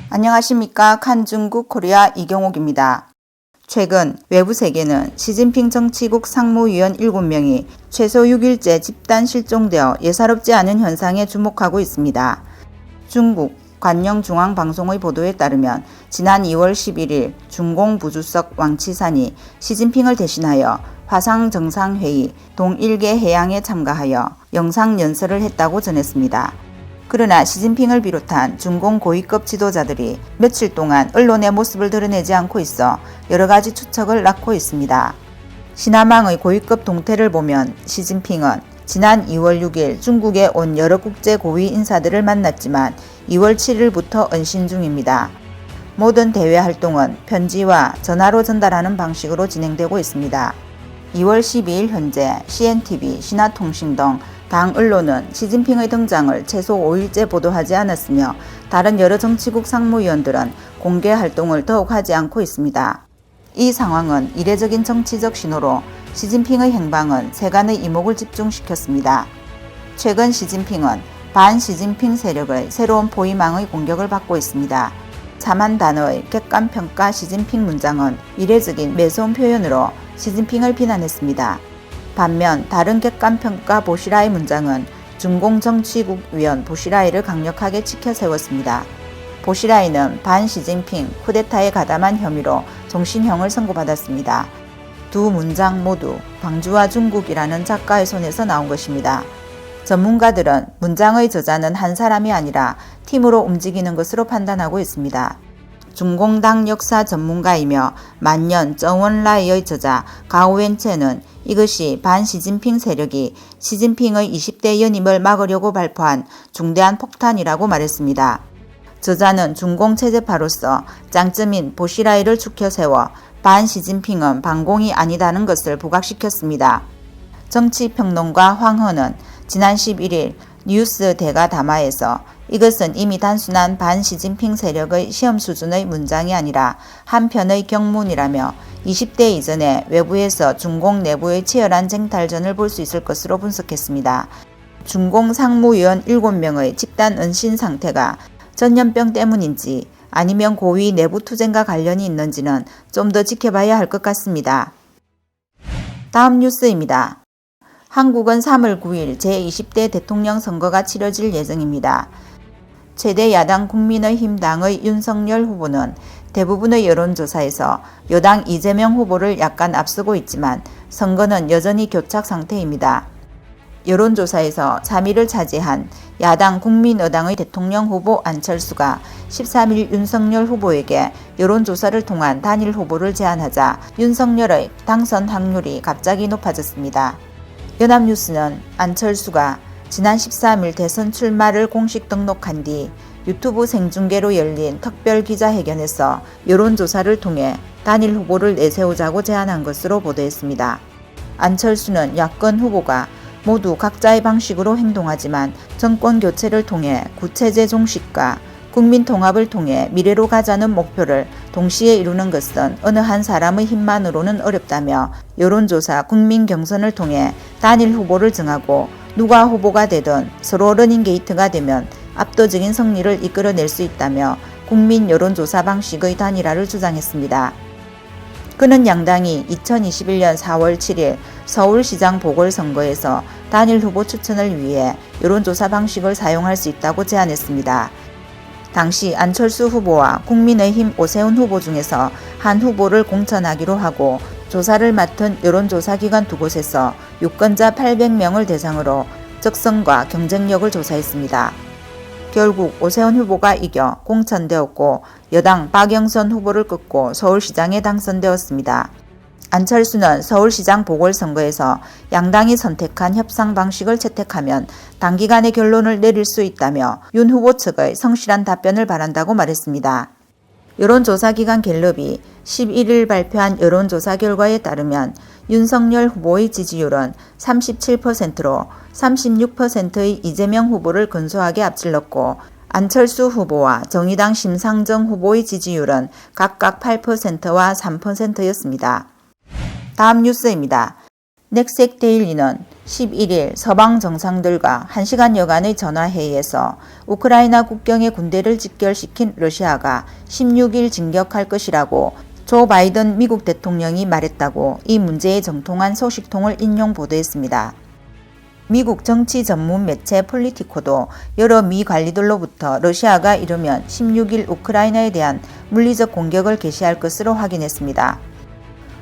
안녕하십니까. 칸중국 코리아 이경옥입니다. 최근 외부 세계는 시진핑 정치국 상무위원 7명이 최소 6일째 집단 실종되어 예사롭지 않은 현상에 주목하고 있습니다. 중국 관영중앙방송의 보도에 따르면 지난 2월 11일 중공 부주석 왕치산이 시진핑을 대신하여 화상정상회의 동일계 해양에 참가하여 영상연설을 했다고 전했습니다. 그러나 시진핑을 비롯한 중공 고위급 지도자들이 며칠 동안 언론의 모습을 드러내지 않고 있어 여러가지 추측을 낳고 있습니다. 신화망의 고위급 동태를 보면 시진핑은 지난 2월 6일 중국에 온 여러 국제 고위 인사들을 만났지만 2월 7일부터 은신 중입니다. 모든 대외 활동은 편지와 전화로 전달하는 방식으로 진행되고 있습니다. 2월 12일 현재 CNTV, 신화통신 등 당 언론은 시진핑의 등장을 최소 5일째 보도하지 않았으며 다른 여러 정치국 상무위원들은 공개 활동을 더욱 하지 않고 있습니다. 이 상황은 이례적인 정치적 신호로 시진핑의 행방은 세간의 이목을 집중시켰습니다. 최근 시진핑은 반시진핑 세력의 새로운 포위망의 공격을 받고 있습니다. 차만단의 객관평가 시진핑 문장은 이례적인 매서운 표현으로 시진핑을 비난했습니다. 반면 다른 객관평가 보시라이 문장은 중공정치국 위원 보시라이를 강력하게 치켜세웠습니다. 보시라이는 반시진핑 쿠데타에 가담한 혐의로 종신형을 선고받았습니다. 두 문장 모두 광주와 중국이라는 작가의 손에서 나온 것입니다. 전문가들은 문장의 저자는 한 사람이 아니라 팀으로 움직이는 것으로 판단하고 있습니다. 중공당 역사 전문가이며 만년 정원라이의 저자 가오웬체는 이것이 반시진핑 세력이 시진핑의 20대 연임을 막으려고 발포한 중대한 폭탄이라고 말했습니다. 저자는 중공체제파로서 짱점인 보시라이를 추켜세워 반시진핑은 반공이 아니다는 것을 부각시켰습니다. 정치평론가 황헌은 지난 11일 뉴스 대가담화에서 이것은 이미 단순한 반시진핑 세력의 시험 수준의 문장이 아니라 한편의 경문이라며 20대 이전에 외부에서 중공 내부의 치열한 쟁탈전을 볼 수 있을 것으로 분석했습니다. 중공 상무위원 7명의 집단 은신 상태가 전염병 때문인지 아니면 고위 내부 투쟁과 관련이 있는지는 좀 더 지켜봐야 할 것 같습니다. 다음 뉴스입니다. 한국은 3월 9일 제20대 대통령 선거가 치러질 예정입니다. 최대 야당 국민의힘당의 윤석열 후보는 대부분의 여론조사에서 여당 이재명 후보를 약간 앞서고 있지만 선거는 여전히 교착 상태입니다. 여론조사에서 3위를 차지한 야당 국민의당의 대통령 후보 안철수가 13일 윤석열 후보에게 여론조사를 통한 단일 후보를 제안하자 윤석열의 당선 확률이 갑자기 높아졌습니다. 연합뉴스는 안철수가 지난 13일 대선 출마를 공식 등록한 뒤 유튜브 생중계로 열린 특별 기자회견에서 여론조사를 통해 단일 후보를 내세우자고 제안한 것으로 보도했습니다. 안철수는 야권 후보가 모두 각자의 방식으로 행동하지만 정권 교체를 통해 구체제 종식과 국민 통합을 통해 미래로 가자는 목표를 동시에 이루는 것은 어느 한 사람의 힘만으로는 어렵다며 여론조사 국민 경선을 통해 단일 후보를 정하고 누가 후보가 되든 서로 러닝게이트가 되면 압도적인 승리를 이끌어낼 수 있다며 국민 여론조사 방식의 단일화를 주장했습니다. 그는 양당이 2021년 4월 7일 서울시장 보궐선거에서 단일 후보 추천을 위해 여론조사 방식을 사용할 수 있다고 제안했습니다. 당시 안철수 후보와 국민의힘 오세훈 후보 중에서 한 후보를 공천하기로 하고 조사를 맡은 여론조사기관 두 곳에서 유권자 800명을 대상으로 적성과 경쟁력을 조사했습니다. 결국 오세훈 후보가 이겨 공천되었고 여당 박영선 후보를 꺾고 서울시장에 당선되었습니다. 안철수는 서울시장 보궐선거에서 양당이 선택한 협상 방식을 채택하면 단기간에 결론을 내릴 수 있다며 윤 후보 측의 성실한 답변을 바란다고 말했습니다. 여론조사기관 갤럽이 11일 발표한 여론조사 결과에 따르면 윤석열 후보의 지지율은 37%로 36%의 이재명 후보를 근소하게 앞질렀고 안철수 후보와 정의당 심상정 후보의 지지율은 각각 8%와 3%였습니다. 다음 뉴스입니다. 넥색 데일리는 11일 서방 정상들과 1시간여간의 전화회의에서 우크라이나 국경에 군대를 집결시킨 러시아가 16일 진격할 것이라고 조 바이든 미국 대통령이 말했다고 이 문제에 정통한 소식통을 인용 보도했습니다. 미국 정치 전문 매체 폴리티코도 여러 미 관리들로부터 러시아가 이르면 16일 우크라이나에 대한 물리적 공격을 개시할 것으로 확인했습니다.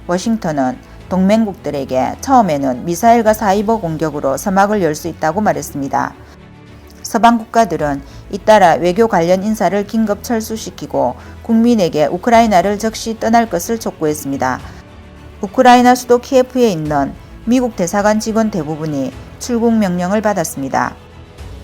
워싱턴은 동맹국들에게 처음에는 미사일과 사이버 공격으로 서막을 열 수 있다고 말했습니다. 서방 국가들은 잇따라 외교 관련 인사를 긴급 철수시키고 국민에게 우크라이나를 즉시 떠날 것을 촉구했습니다. 우크라이나 수도 키예프에 있는 미국 대사관 직원 대부분이 출국 명령을 받았습니다.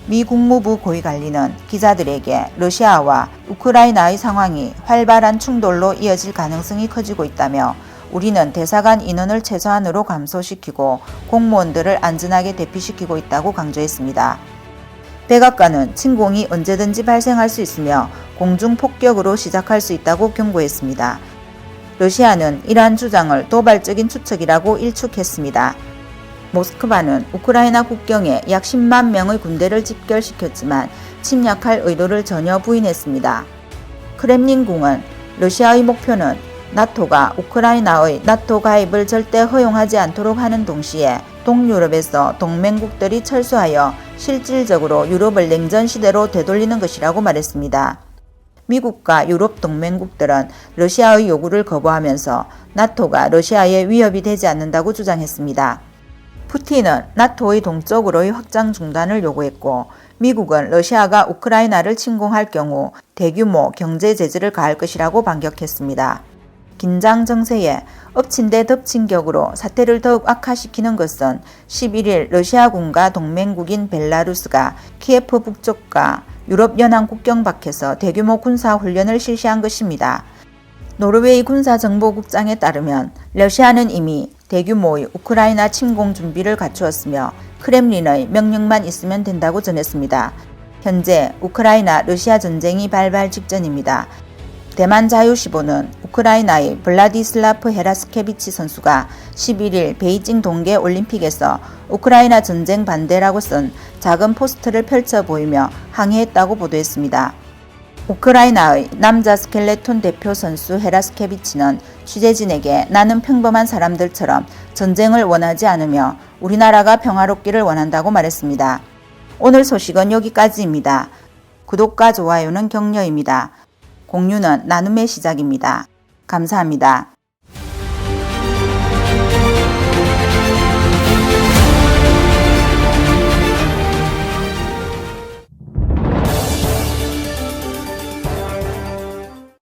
미 국무부 고위관리는 기자들에게 러시아와 우크라이나의 상황이 활발한 충돌로 이어질 가능성이 커지고 있다며 우리는 대사관 인원을 최소한으로 감소시키고 공무원들을 안전하게 대피시키고 있다고 강조했습니다. 백악관은 침공이 언제든지 발생할 수 있으며 공중폭격으로 시작할 수 있다고 경고했습니다. 러시아는 이러한 주장을 도발적인 추측이라고 일축했습니다. 모스크바는 우크라이나 국경에 약 10만 명의 군대를 집결시켰지만 침략할 의도를 전혀 부인했습니다. 크렘린궁은 러시아의 목표는 나토가 우크라이나의 나토 가입을 절대 허용하지 않도록 하는 동시에 동유럽에서 동맹국들이 철수하여 실질적으로 유럽을 냉전 시대로 되돌리는 것이라고 말했습니다. 미국과 유럽 동맹국들은 러시아의 요구를 거부하면서 나토가 러시아에 위협이 되지 않는다고 주장했습니다. 푸틴은 나토의 동쪽으로의 확장 중단을 요구했고 미국은 러시아가 우크라이나를 침공할 경우 대규모 경제 제재를 가할 것이라고 반격했습니다. 긴장 정세에 엎친 데 덮친 격으로 사태를 더욱 악화시키는 것은 11일 러시아군과 동맹국인 벨라루스가 키예프 북쪽과 유럽연안 국경 밖에서 대규모 군사훈련을 실시한 것입니다. 노르웨이 군사정보국장에 따르면 러시아는 이미 대규모의 우크라이나 침공 준비를 갖추었으며 크렘린의 명령만 있으면 된다고 전했습니다. 현재 우크라이나 러시아 전쟁이 발발 직전입니다. 대만 자유시보는 우크라이나의 블라디슬라프 헤라스케비치 선수가 11일 베이징 동계올림픽에서 우크라이나 전쟁 반대라고 쓴 작은 포스터를 펼쳐 보이며 항의했다고 보도했습니다. 우크라이나의 남자 스켈레톤 대표 선수 헤라스케비치는 취재진에게 나는 평범한 사람들처럼 전쟁을 원하지 않으며 우리나라가 평화롭기를 원한다고 말했습니다. 오늘 소식은 여기까지입니다. 구독과 좋아요는 격려입니다. 공유는 나눔의 시작입니다. 감사합니다.